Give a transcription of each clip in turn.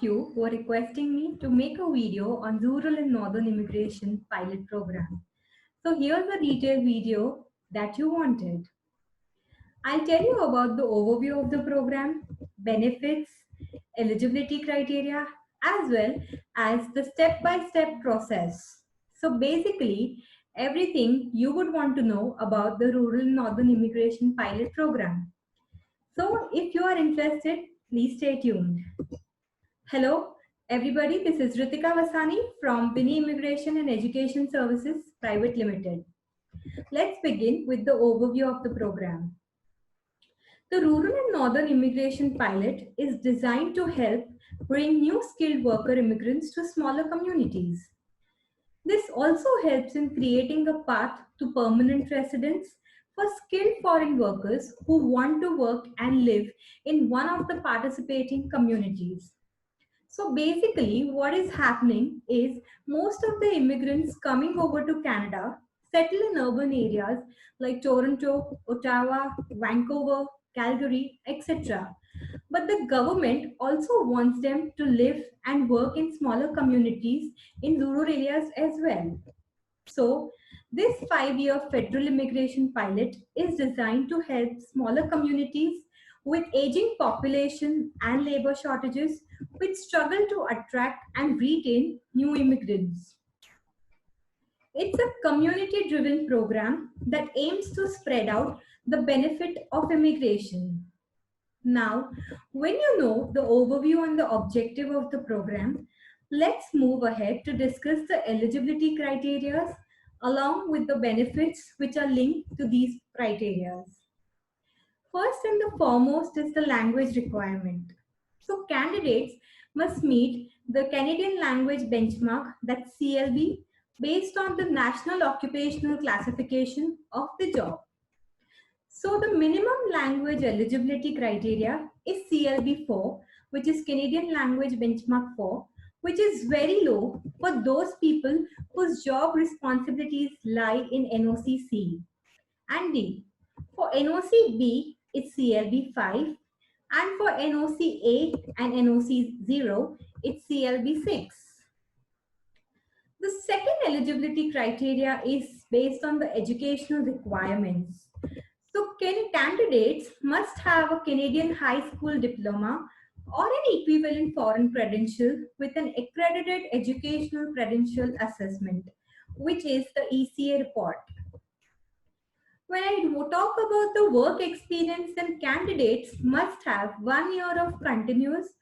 you were requesting me to make a video on rural and northern immigration pilot program. So here's the detailed video that you wanted. I'll tell you about the overview of the program, benefits, eligibility criteria, as well as the step-by-step process. So basically, everything you would want to know about the rural and northern immigration pilot program. So if you are interested, please stay tuned. Hello, everybody. This is Ritika Vasani from Bini Immigration and Education Services Private Limited. Let's begin with the overview of the program. The Rural and Northern Immigration Pilot is designed to help bring new skilled worker immigrants to smaller communities. This also helps in creating a path to permanent residence for skilled foreign workers who want to work and live in one of the participating communities. So basically, what is happening is most of the immigrants coming over to Canada settle in urban areas like Toronto, Ottawa, Vancouver, Calgary, etc. But the government also wants them to live and work in smaller communities in rural areas as well. So, this 5-year federal immigration pilot is designed to help smaller communities with aging population and labor shortages which struggle to attract and retain new immigrants. It's a community driven program that aims to spread out the benefit of immigration. Now, when you know the overview and the objective of the program, let's move ahead to discuss the eligibility criteria along with the benefits which are linked to these criteria. First and the foremost is the language requirement. So candidates must meet the Canadian language benchmark, that's CLB, based on the National Occupational Classification of the job. So the minimum language eligibility criteria is CLB4, which is Canadian Language Benchmark 4, which is very low for those people whose job responsibilities lie in NOC C and D. For NOC B, it's CLB 5, and for NOC A and NOC 0, it's CLB 6. The second eligibility criteria is based on the educational requirements. So candidates must have a Canadian high school diploma or an equivalent foreign credential with an accredited educational credential assessment, which is the ECA report. When I talk about the work experience, then candidates must have 1 year of continuous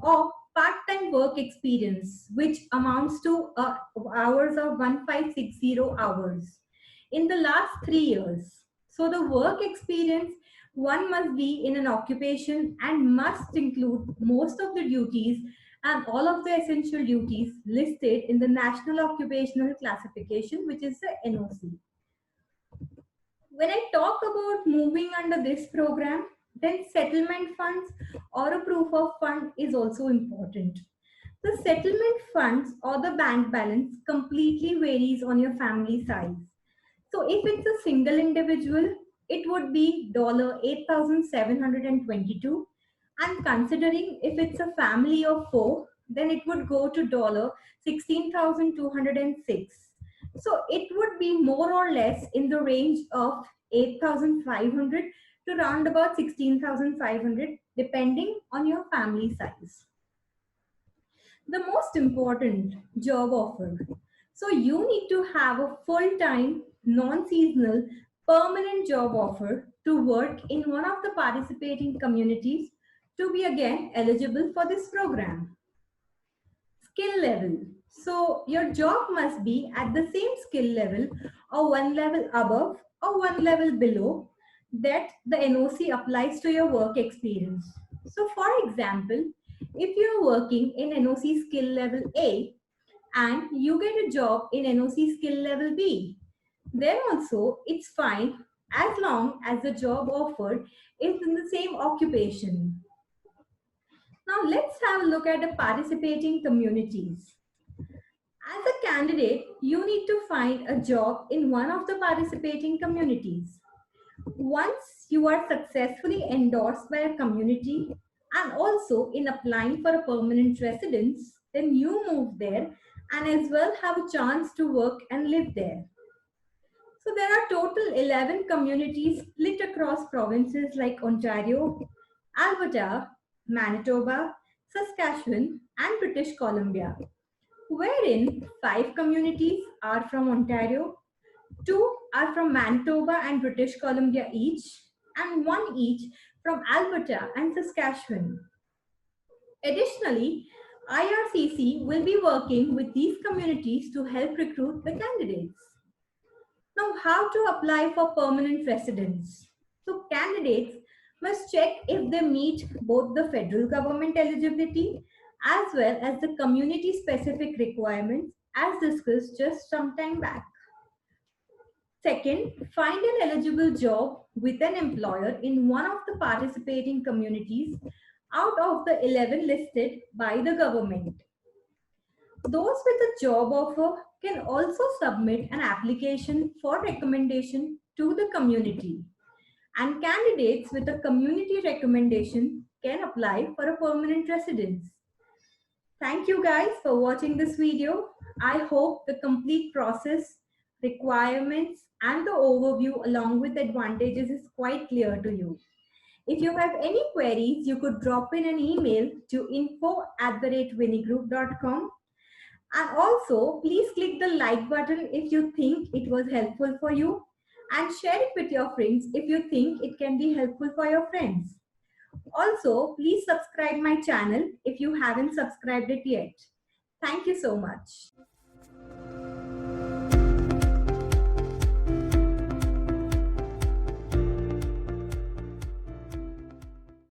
or part-time work experience, which amounts to hours of 1560 hours in the last 3 years. So the work experience, one must be in an occupation and must include most of the duties and all of the essential duties listed in the National Occupational Classification, which is the NOC. When I talk about moving under this program, then settlement funds or a proof of fund is also important. The settlement funds or the bank balance completely varies on your family size. So if it's a single individual, it would be $8,722, and considering if it's a family of 4, then it would go to $16,206. So it would be more or less in the range of 8,500 to round about 16,500 depending on your family size. The most important, job offer. So you need to have a full-time, non-seasonal, permanent job offer to work in one of the participating communities to be again eligible for this program. Skill level. So your job must be at the same skill level or one level above or one level below that the NOC applies to your work experience. So for example, if you're working in NOC skill level A and you get a job in NOC skill level B, then also it's fine as long as the job offered is in the same occupation. Now let's have a look at the participating communities. As a candidate, you need to find a job in one of the participating communities. Once you are successfully endorsed by a community and also in applying for a permanent residence, then you move there and as well have a chance to work and live there. So there are total 11 communities split across provinces like Ontario, Alberta, Manitoba, Saskatchewan, and British Columbia, wherein 5 communities are from Ontario, 2 are from Manitoba and British Columbia each, and 1 each from Alberta and Saskatchewan. Additionally, IRCC will be working with these communities to help recruit the candidates. Now, how to apply for permanent residence? So, candidates must check if they meet both the federal government eligibility as well as the community specific requirements as discussed just some time back. Second, find an eligible job with an employer in one of the participating communities out of the 11 listed by the government. Those with a job offer can also submit an application for recommendation to the community, and candidates with a community recommendation can apply for a permanent residence. Thank you guys for watching this video. I hope the complete process, requirements, and the overview along with advantages is quite clear to you. If you have any queries, you could drop in an email to info@winigroup.com. And also, please click the like button if you think it was helpful for you, and share it with your friends if you think it can be helpful for your friends. Also, please subscribe my channel if you haven't subscribed it yet. Thank you so much.